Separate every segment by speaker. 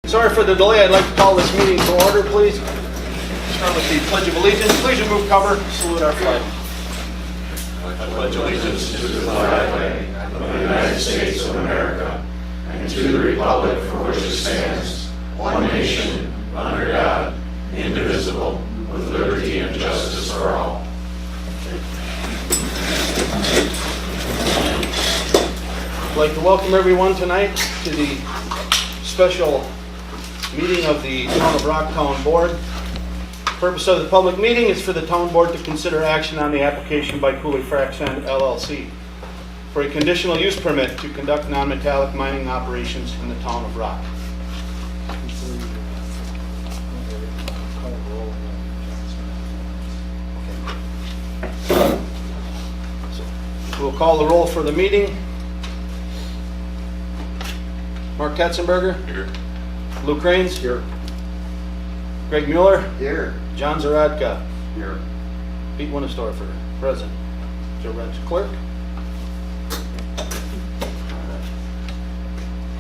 Speaker 1: Sorry for the delay. I'd like to call this meeting to order, please. Start with the Pledge of Allegiance. Please remove cover. Salute our flag.
Speaker 2: I pledge allegiance to the flag of the United States of America and to the republic for which it stands, one nation, under God, indivisible, with liberty and justice for all.
Speaker 1: I'd like to welcome everyone tonight to the special meeting of the Town of Rocktown Board. The purpose of the public meeting is for the Town Board to consider action on the application by Cooley Frac Sand LLC for a conditional use permit to conduct non-metallic mining operations in the Town of Rock. We'll call the roll for the meeting. Mark Katzenberger.
Speaker 2: Here.
Speaker 1: Luke Rains. Here. Greg Mueller.
Speaker 3: Here.
Speaker 1: John Zaradka.
Speaker 3: Here.
Speaker 1: Pete Winnestorfer. Present. Joe Wrench, clerk.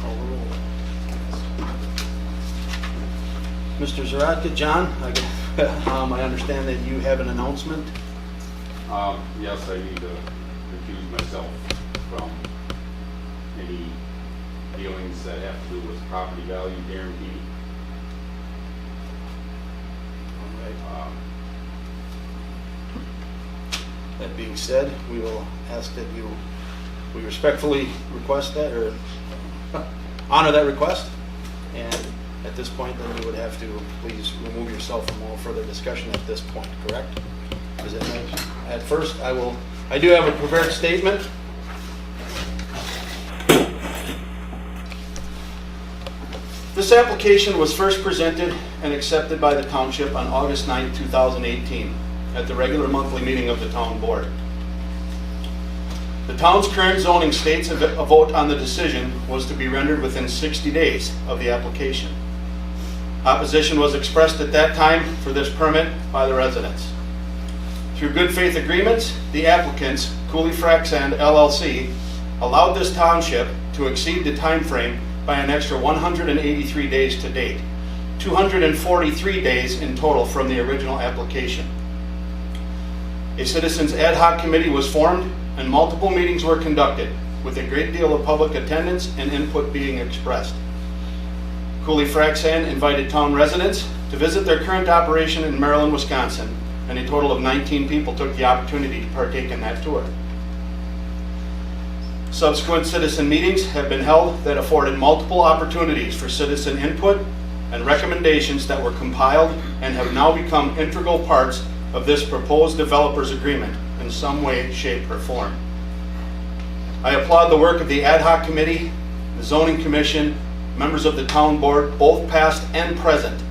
Speaker 1: Call the roll. Mr. Zaradka, John, I understand that you have an announcement.
Speaker 4: Yes, I need to recuse myself from any dealings that have to do with property value guarantee.
Speaker 1: That being said, we will ask that we respectfully request that, or honor that request. And at this point, then you would have to please remove yourself from all further discussion at this point, correct? Is it nice? At first, I do have a prepared statement. This application was first presented and accepted by the township on August 9, 2018, at the regular monthly meeting of the town board. The town's current zoning states a vote on the decision was to be rendered within 60 days of the application. Opposition was expressed at that time for this permit by the residents. Through good faith agreements, the applicants, Cooley Frac Sand LLC, allowed this township to exceed the time frame by an extra 183 days to date, 243 days in total from the original application. A citizens ad hoc committee was formed and multiple meetings were conducted with a great deal of public attendance and input being expressed. Cooley Frac Sand invited town residents to visit their current operation in Maryland, Wisconsin, and a total of 19 people took the opportunity to partake in that tour. Subsequent citizen meetings have been held that afforded multiple opportunities for citizen input and recommendations that were compiled and have now become integral parts of this proposed developers agreement in some way, shape, or form. I applaud the work of the ad hoc committee, the zoning commission, members of the town board, both past and present,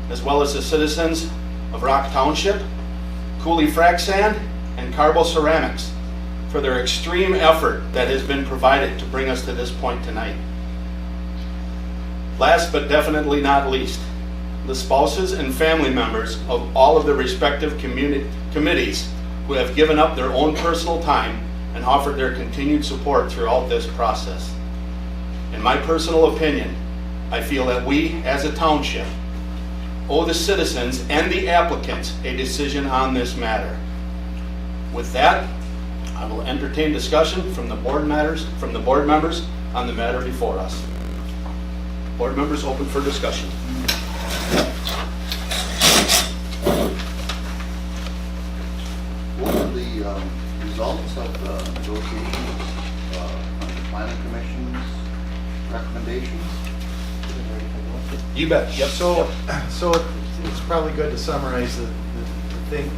Speaker 1: as well as the citizens of Rock Township, Cooley Frac Sand, and Carbo Ceramics for their extreme effort that has been provided to bring us to this point tonight. Last but definitely not least, the spouses and family members of all of the respective committees who have given up their own personal time and offered their continued support throughout this process. In my personal opinion, I feel that we, as a township, owe the citizens and the applicants a decision on this matter. With that, I will entertain discussion from the board members on the matter before us. Board members open for discussion.
Speaker 3: What are the results of the negotiations on the planning commission's recommendations?
Speaker 1: You bet. Yep.
Speaker 5: So it's probably good to summarize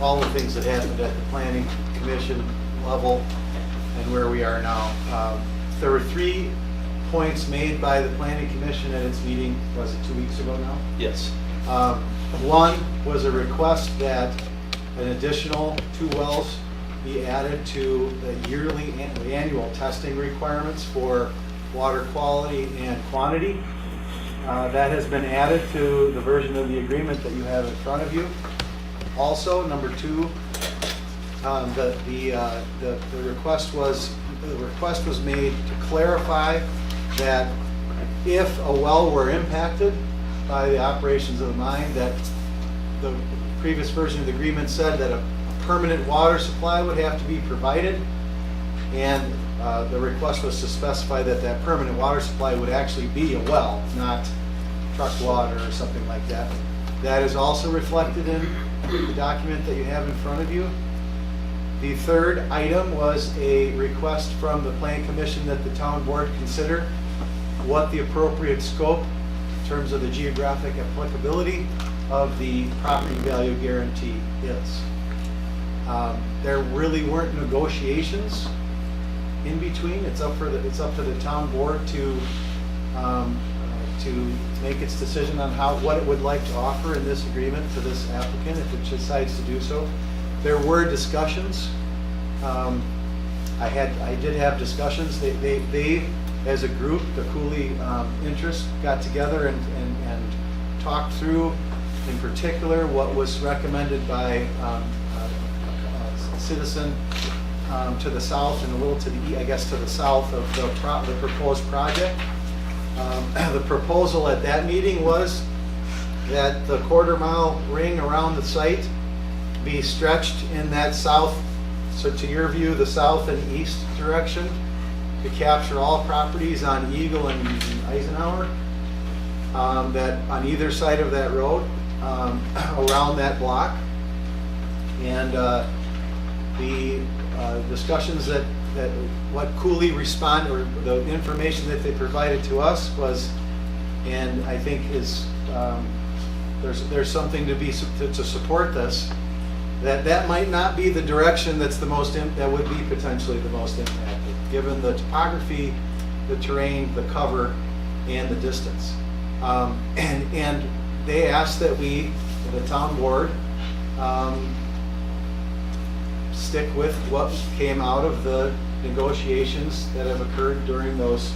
Speaker 5: all the things that happened at the planning commission level and where we are now. There were 3 points made by the planning commission at its meeting, was it 2 weeks ago now?
Speaker 1: Yes.
Speaker 5: One was a request that an additional 2 wells be added to the annual testing requirements for water quality and quantity. That has been added to the version of the agreement that you have in front of you. Also, number 2, the request was made to clarify that if a well were impacted, by the operations of the mine, that the previous version of the agreement said that a permanent water supply would have to be provided, and the request was to specify that that permanent water supply would actually be a well, not truck water or something like that. That is also reflected in the document that you have in front of you. The third item was a request from the Plan Commission that the town board consider what the appropriate scope in terms of the geographic applicability of the property value guarantee is. There really weren't negotiations in between. It's up to the town board to make its decision on what it would like to offer in this agreement to this applicant if it decides to do so. There were discussions. I did have discussions. They as a group, the Cooley interest, got together and talked through, in particular, what was recommended by a citizen to the south and a little to the I guess to the south of the proposed project. The proposal at that meeting was that the quarter-mile ring around the site be stretched in that south, so to your view, the south and east direction, to capture all properties on Eagle and Eisenhower, that on either side of that road, around that block. And the discussions that what Cooley or the information that they provided to us was, and I think is, there's something to support this, that might not be the direction that would be potentially the most impacted, given the topography, the terrain, the cover, and the distance. And they asked that we, the town board, stick with what came out of the negotiations that have occurred during those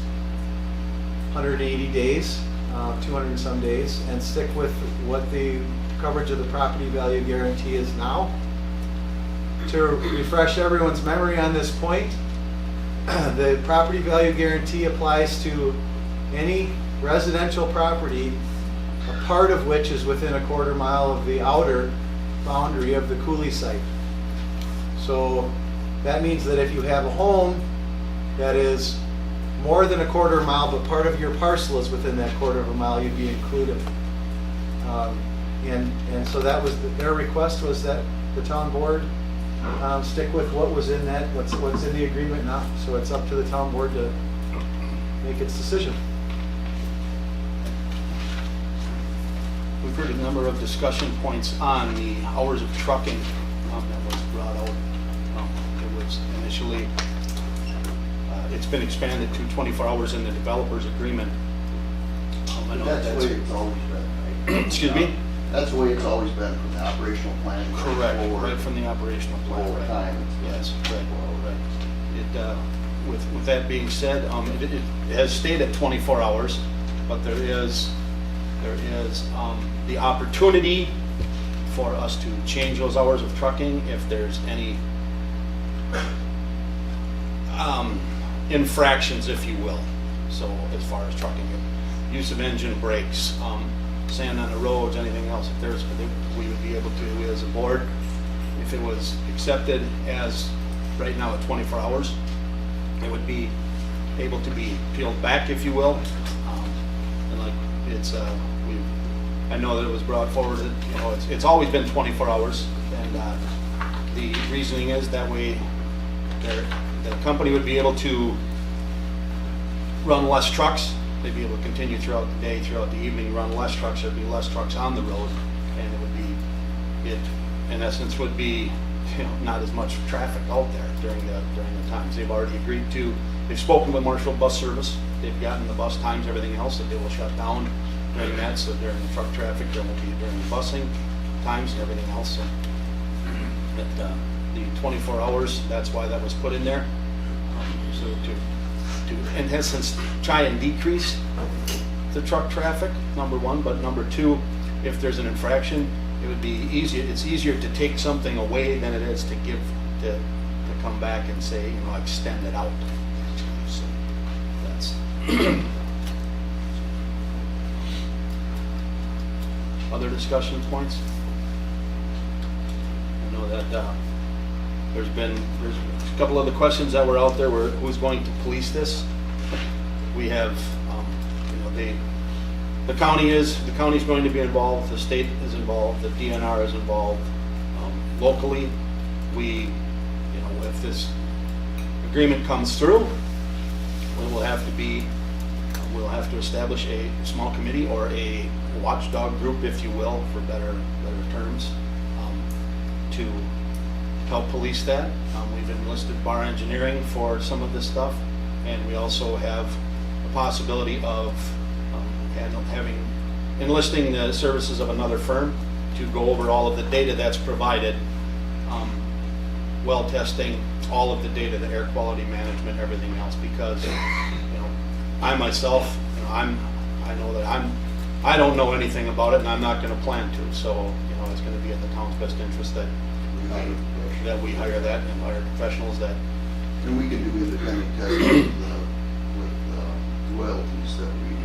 Speaker 5: 180 days, 200 and some days, and stick with what the coverage of the property value guarantee is now. To refresh everyone's memory on this point, the property value guarantee applies to any residential property, a part of which is within a quarter mile of the outer boundary of the Cooley site. So that means that if you have a home that is more than a quarter mile, but part of your parcel is within that quarter of a mile, you'd be included. And so that was their request, was that the town board stick with what was in that, what's in the agreement now. So it's up to the town board to make its decision.
Speaker 1: We've heard a number of discussion points on the hours of trucking that was brought out. It was initially, it's been expanded to 24 hours in the developer's agreement. I know
Speaker 3: That's the way it's always been, right?
Speaker 1: Excuse me?
Speaker 3: That's the way it's always been from the operational plan.
Speaker 1: Correct,
Speaker 3: forward.
Speaker 1: right from the operational plan.
Speaker 3: Over
Speaker 1: right.
Speaker 3: time, it's been-
Speaker 1: Yes, right. It, with that being said, it has stayed at 24 hours, but there is the opportunity for us to change those hours of trucking if there's any infractions, if you will. So as far as trucking, use of engine brakes, sand on the roads, anything else, we would be able to, as a board, if it was accepted as right now at 24 hours, it would be able to be peeled back, if you will. And like I know that it was brought forward that, it's always been 24 hours, and the reasoning is that way the company would be able to run less trucks. They'd be able to continue throughout the day, throughout the evening, run less trucks. There'd be less trucks on the road, and it in essence would be not as much traffic out there during the times. They've already agreed to. They've spoken with Marshall Bus Service. They've gotten the bus times, everything else, that they will shut down during that. So during the truck traffic, there will be during the busing times and everything else. So the 24 hours, that's why that was put in there. So to in essence try and decrease the truck traffic, number one, but number two, if there's an infraction, it would be easier. It's easier to take something away than it is to come back and say, extend it out. So that's Other discussion points? I know that there's a couple other questions that were out there, were who's going to police this? We have, the county's going to be involved, the state is involved, the DNR is involved. Locally, if this agreement comes through, we'll have to establish a small committee or a watchdog group, if you will, for better terms, to help police that. We've enlisted Bar Engineering for some of this stuff, and we also have the possibility of enlisting the services of another firm to go over all of the data that's provided, well testing all of the data, the air quality management, everything else, because I myself, I don't know anything about it, and I'm not going to plan to. So it's going to be in the town's best interest that we hire that and hire professionals that.
Speaker 3: And we can do independent testing with royalties that we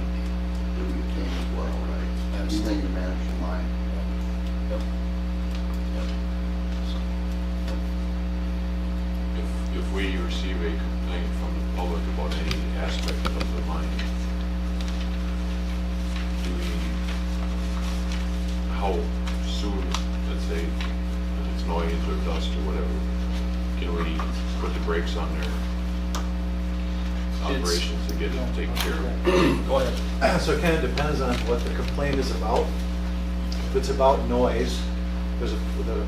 Speaker 3: obtain as well, right? Anything to manage the line.
Speaker 1: Yep.
Speaker 2: If we receive a complaint from the public about any aspect of the mine, how soon, let's say, if it's noise or dust or whatever, can we put the brakes on their operations to get it taken care of?
Speaker 1: Go ahead.
Speaker 5: So it kind of depends on what the complaint is about. If it's about noise, there's a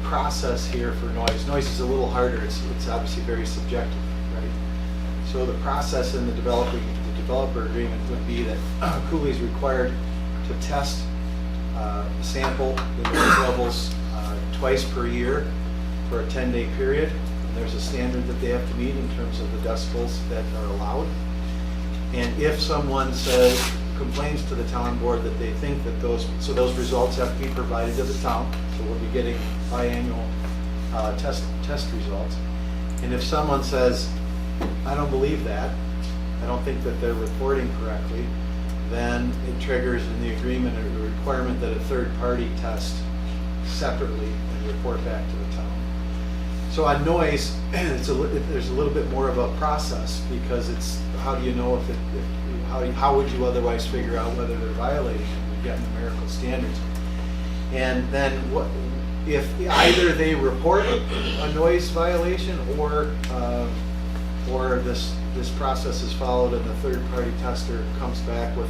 Speaker 5: process here for noise. Noise is a little harder. It's obviously very subjective, right? So the process in the developer agreement would be that Cooley is required to test sample the noise levels twice per year for a 10-day period. And there's a standard that they have to meet in terms of the decibels that are allowed. And if someone complains to the town board that they think that those results have to be provided to the town, so we'll be getting biannual test results. And if someone says, I don't believe that, I don't think that they're reporting correctly, then it triggers in the agreement a requirement that a third party test separately and report back to the town. So on noise, there's a little bit more of a process, because it's how do you know how would you otherwise figure out whether they're violating it? We've got numerical standards. And then if either they report a noise violation or this process is followed and the third party tester comes back with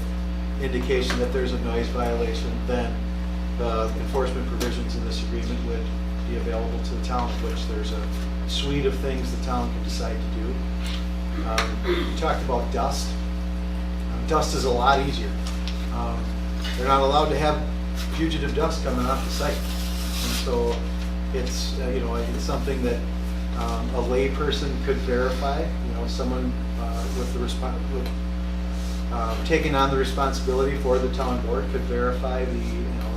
Speaker 5: indication that there's a noise violation, then the enforcement provisions in this agreement would be available to the town, of which there's a suite of things the town can decide to do. We talked about dust. Dust is a lot easier. They're not allowed to have fugitive dust coming off the site. And so it's, it's something that a layperson could verify. Someone taking on the responsibility for the town board could verify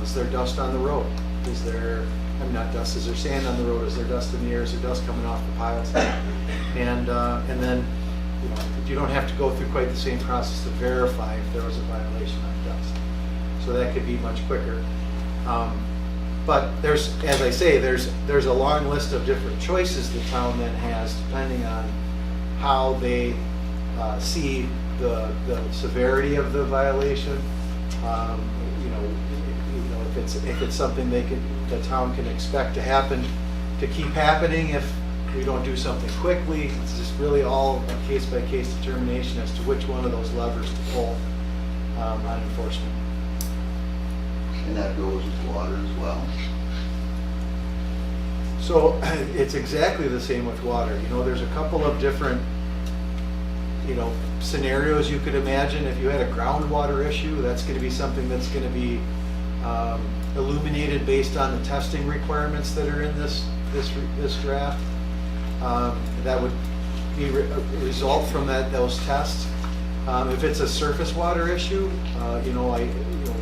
Speaker 5: is there dust on the road? Is there sand on the road? Is there dust in the air? Is there dust coming off the piles? And then, you don't have to go through quite the same process to verify if there was a violation on dust. So that could be much quicker. But as I say, there's a long list of different choices the town then has, depending on how they see the severity of the violation. If it's something the town can expect to happen, to keep happening if we don't do something quickly. It's just really all a case-by-case determination as to which one of those levers to pull on enforcement.
Speaker 3: And that goes with water as well.
Speaker 5: So it's exactly the same with water. There's a couple of different, scenarios you could imagine. If you had a groundwater issue, that's going to be something that's going to be illuminated based on the testing requirements that are in this draft. That would be a result from those tests. If it's a surface water issue,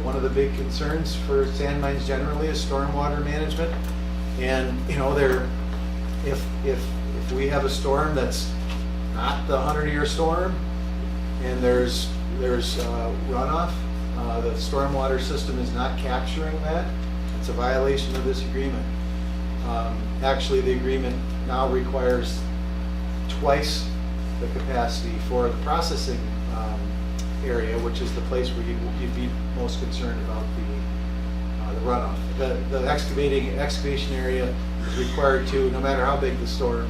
Speaker 5: one of the big concerns for sand mines generally is stormwater management. And if we have a storm that's not the 100-year storm, and there's runoff, the stormwater system is not capturing that, it's a violation of this agreement. Actually, the agreement now requires twice the capacity for the processing area, which is the place where you'd be most concerned about the runoff. The excavation area is required to, no matter how big the storm,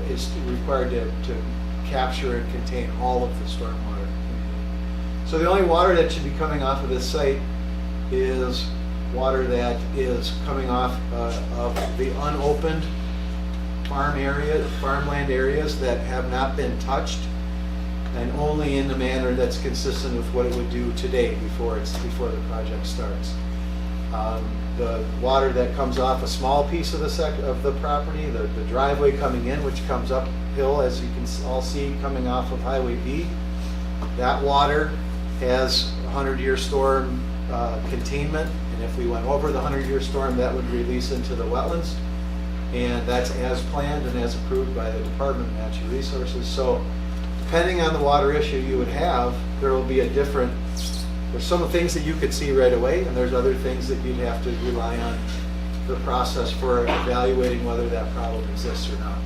Speaker 5: is required to capture and contain all of the stormwater. So the only water that should be coming off of this site is water that is coming off of the unopened farmland areas that have not been touched, and only in the manner that's consistent with what it would do today before the project starts. The water that comes off a small piece of the property, the driveway coming in, which comes uphill, as you can all see, coming off of Highway B, that water has 100-year storm containment, and if we went over the 100-year storm, that would release into the wetlands, and that's as planned and as approved by the Department of Natural Resources. So depending on the water issue you would have, there will be there's some things that you could see right away, and there's other things that you'd have to rely on the process for evaluating whether that problem exists or not.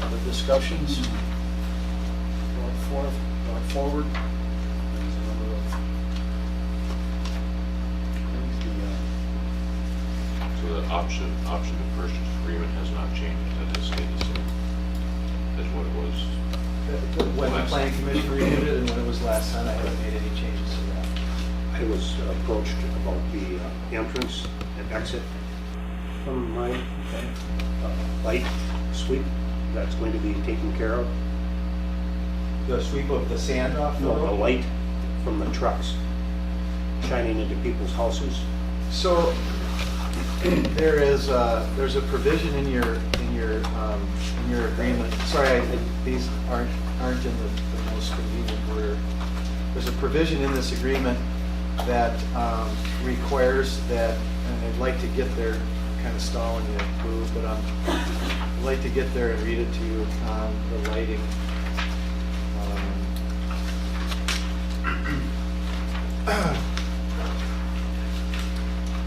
Speaker 1: Other discussions? Going forward? There's a number of things.
Speaker 2: So the option to purchase agreement has not changed, that has stayed the same as what it was.
Speaker 5: When the planning commission reviewed it and when it was last time, I haven't made any changes to that.
Speaker 6: I was approached about the entrance and exit from my light sweep that's going to be taken care of.
Speaker 5: The sweep of the sand off the
Speaker 6: No, the
Speaker 5: road?
Speaker 6: light from the trucks shining into people's houses.
Speaker 5: So there's a provision in your agreement. Sorry, these aren't in the most convenient order. There's a provision in this agreement that requires that, and I'd like to get there, kind of stalling you, Boo, but I'd like to get there and read it to you on the lighting.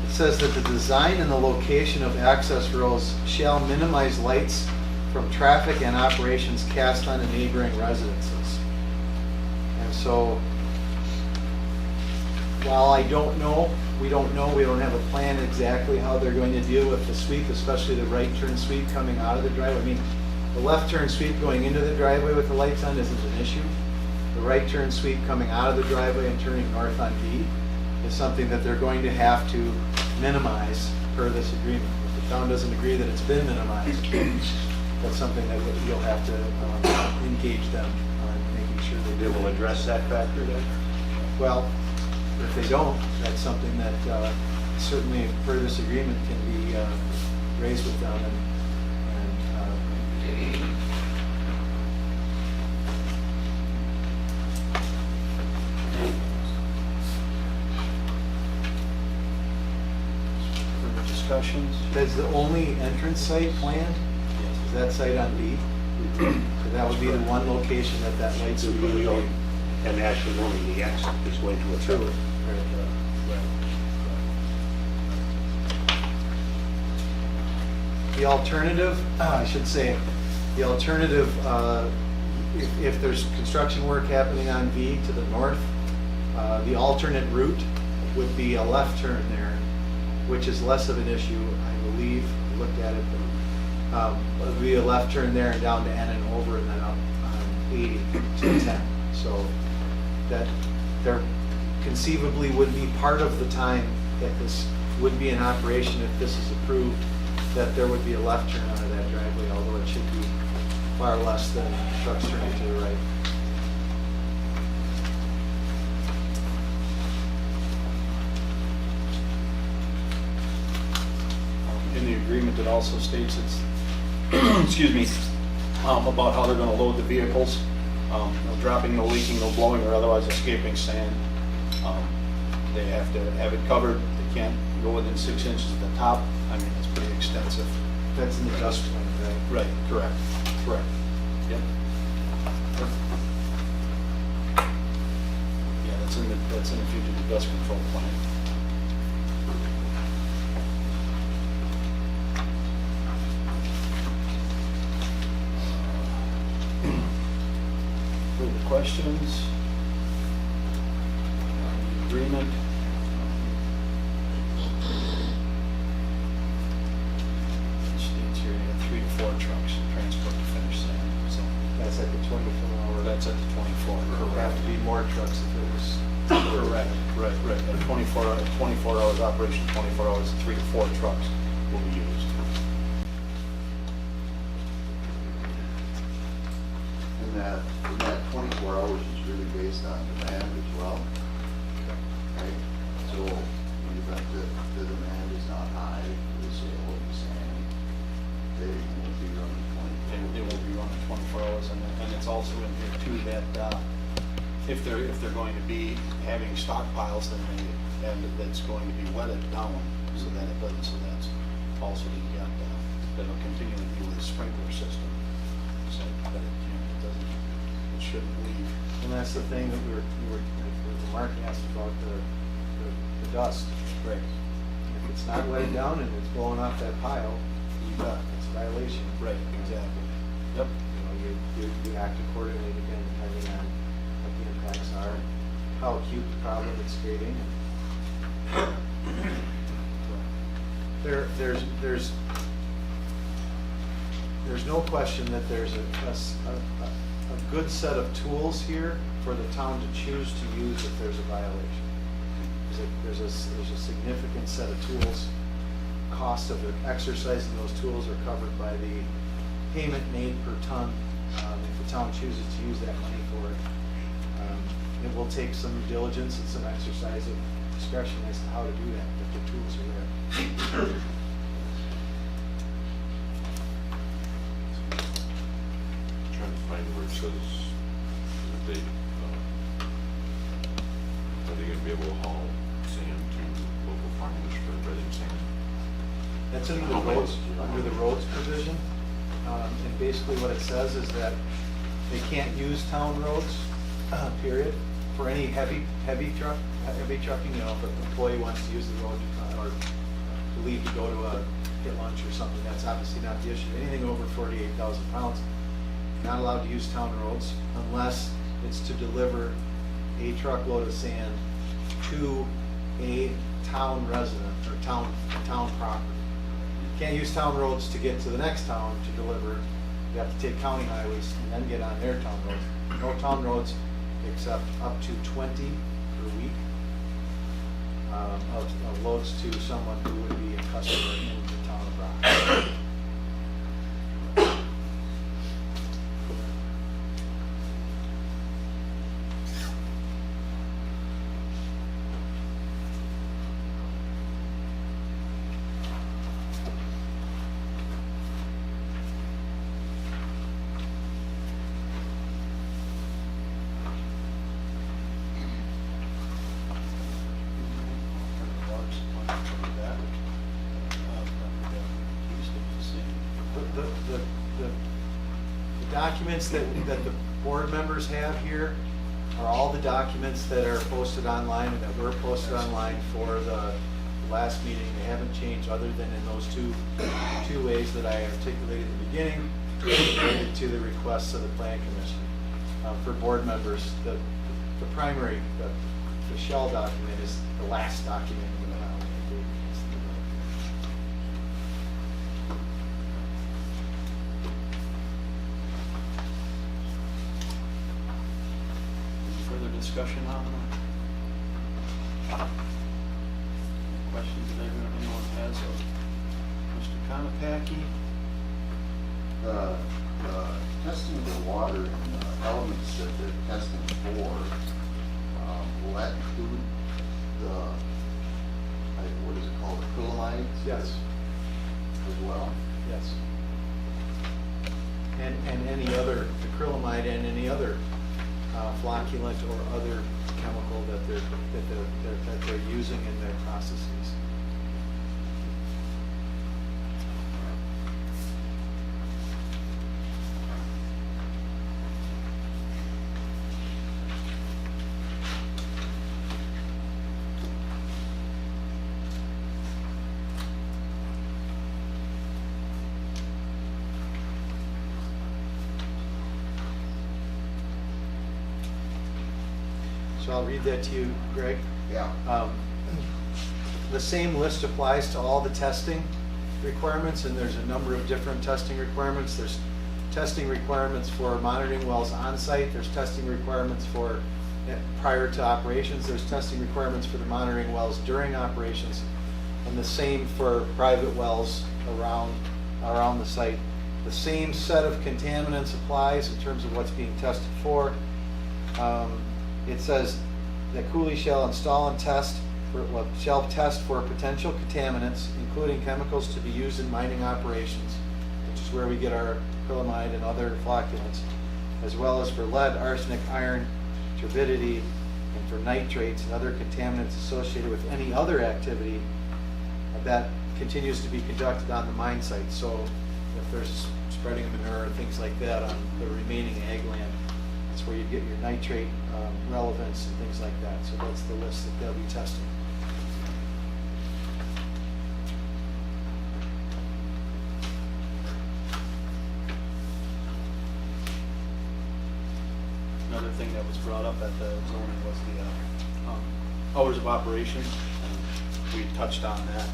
Speaker 5: It says that the design and the location of access roads shall minimize lights from traffic and operations cast on the neighboring residences. And so, while we don't have a plan exactly how they're going to deal with the sweep, especially the right turn sweep coming out of the driveway. I mean, the left turn sweep going into the driveway with the lights on isn't an issue. The right turn sweep coming out of the driveway and turning north on B is something that they're going to have to minimize per this agreement. If the town doesn't agree that it's been minimized, that's something that you'll have to engage them on making sure
Speaker 6: They will address that factor then?
Speaker 5: Well, if they don't, that's something that certainly per this agreement can be raised with them and
Speaker 1: Further discussions?
Speaker 5: That's the only entrance site planned? Is that site on B? So that would be the one location that lights would be.
Speaker 6: And actually only the exit is going to occur.
Speaker 5: The alternative, I should say, the alternative, if there's construction work happening on V to the north, the alternate route would be a left turn there, which is less of an issue, I believe. I looked at it, but it would be a left turn there and down to N and over and then up on 80 to 10. So that there conceivably would be part of the time that this would be in operation if this is approved, that there would be a left turn onto that driveway, although it should be far less than trucks turning to the right.
Speaker 1: In the agreement, it also states it's, excuse me, about how they're gonna load the vehicles. No dropping, no leaking, no blowing or otherwise escaping sand. They have to have it covered. They can't go within 6 inches of the top, I mean, it's pretty extensive.
Speaker 5: That's in the dust plan, right?
Speaker 1: Right, correct, correct. Yep. Yeah, that's in the fugitive dust control plan. Further questions? Agreement? It states here, you have 3 to 4 trucks to transport to finish sand, so
Speaker 5: That's at the 24-hour.
Speaker 1: that's at the 24.
Speaker 5: There'll have to be more trucks if it was.
Speaker 1: Correct, right. At 24 hours operation, 24 hours, 3 to 4 trucks will be used.
Speaker 3: And that 24 hours is really based on demand as well, right? So in the event that the demand is not high for the sale of the sand, they won't be running 24.
Speaker 1: And they won't be running 24 hours, and it's also in here too that if they're going to be having stockpiles, then that's going to be wetted down, so that it doesn't, so that's also you've got, that'll continue to be with a sprinkler system, so that it doesn't, it shouldn't leave.
Speaker 5: And that's the thing that Mark asked about the dust.
Speaker 1: Right.
Speaker 5: If it's not wetted down and it's blowing off that pile, it's a violation.
Speaker 1: Right, exactly. Yep.
Speaker 5: You know, you act accordingly again, depending on what the impacts are, how acute the problem it's creating. There's no question that there's a good set of tools here for the town to choose to use if there's a violation. There's a significant set of tools. Cost of exercising those tools are covered by the payment made per ton. If the town chooses to use that money for it, it will take some diligence and some exercise of discretion as to how to do that, but the tools are there.
Speaker 2: Trying to find where it says that they, are they gonna be able to haul sand to local farmers for breading sand?
Speaker 5: That's under the roads provision. And basically what it says is that they can't use town roads, period, for any heavy trucking, you know, if an employee wants to use the road or to leave to go to get lunch or something, that's obviously not the issue. Anything over 48,000 pounds, you're not allowed to use town roads unless it's to deliver a truckload of sand to a town resident or town property. You can't use town roads to get to the next town to deliver. You have to take county highways and then get on their town roads. No town roads except up to 20 per week of loads to someone who would be a customer in the town of Rock. The documents that the board members have here are all the documents that are posted online and that were posted online for the last meeting. They haven't changed other than in those two ways that I articulated in the beginning related to the requests of the planning commission. For board members, the primary, the shell document is the last document in the file.
Speaker 1: Further discussion on that? Questions that anyone has of Mr. Konopacki?
Speaker 3: Testing of the water and the elements that they're testing for, will that include what is it called, acrylamides?
Speaker 5: Yes.
Speaker 3: As well?
Speaker 5: Yes. And any other acrylamide and any other flocculant or other chemical that they're using in their processes. So I'll read that to you, Greg.
Speaker 3: Yeah.
Speaker 5: The same list applies to all the testing requirements, and there's a number of different testing requirements. There's testing requirements for monitoring wells on site. There's testing requirements for prior to operations. There's testing requirements for the monitoring wells during operations, and the same for private wells around the site. The same set of contaminants applies in terms of what's being tested for. It says that Cooley shall install and test for potential contaminants, including chemicals to be used in mining operations, which is where we get our acrylamide and other flocculants, as well as for lead, arsenic, iron, turbidity, and for nitrates and other contaminants associated with any other activity that continues to be conducted on the mine site. So if there's spreading of manure and things like that on the remaining ag land, that's where you get your nitrate relevance and things like that. So that's the list that they'll be testing.
Speaker 1: Another thing that was brought up at the zoning was the hours of operation. And we touched on that.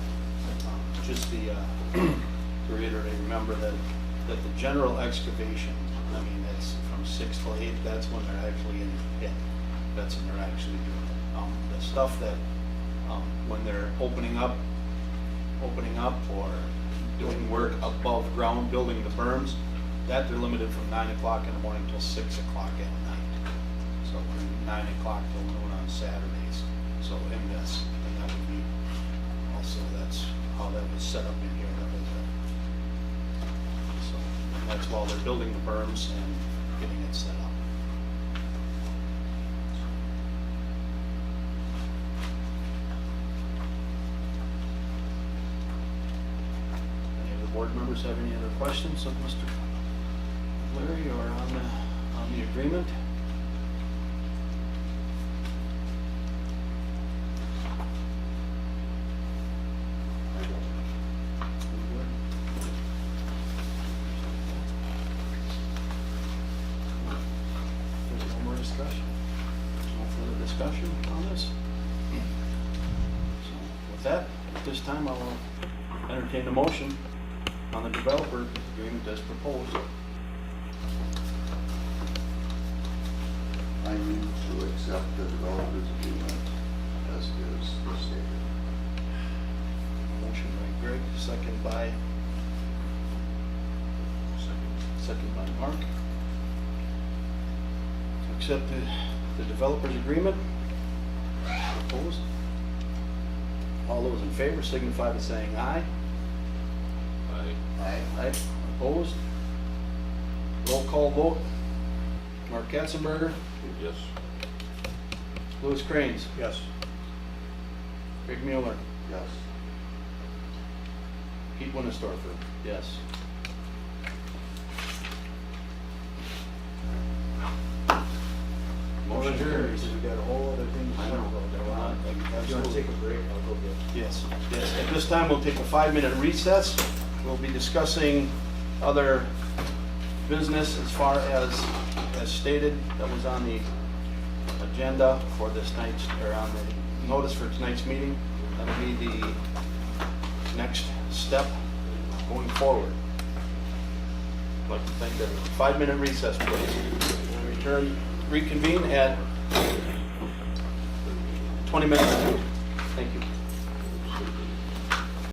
Speaker 1: Just the, to reiterate, remember that the general excavation, I mean, that's from 6 till 8, that's when they're actually in pit. That's when they're actually doing it. The stuff that, when they're opening up or doing work above ground, building the berms, that they're limited from 9 o'clock in the morning till 6 o'clock at night. So we're 9 o'clock till noon on Saturdays. So in this, and that would be also, that's how that was set up in here. That was so, and that's while they're building the berms and getting it set up. Any of the board members have any other questions of Mr. Larry or on the agreement? There's no more discussion. No further discussion on this. So with that, at this time, I will entertain a motion on the developer agreement as proposed.
Speaker 3: I move to accept the developer's agreement as is stated.
Speaker 1: Motion by Greg, second by Mark. To accept the developer's agreement. Opposed? All those in favor signify by saying aye. Aye. Opposed? Roll call vote. Mark Katzenberger.
Speaker 4: Yes.
Speaker 1: Louis Cranes.
Speaker 6: Yes.
Speaker 1: Greg Mueller.
Speaker 3: Yes.
Speaker 1: Pete Winnestorfer. Yes. Motion carries.
Speaker 5: We've got a whole other thing to
Speaker 1: I
Speaker 5: talk
Speaker 1: know.
Speaker 5: about there. If you want to take a break, I'll go get it.
Speaker 1: Yes, yes. At this time, we'll take a 5-minute recess. We'll be discussing other business as far as stated, that was on the agenda for this night's, or on the notice for tonight's meeting. That'll be the next step going forward. I'd like to thank everyone. 5-minute recess, please. We'll reconvene at 20 minutes. Thank you.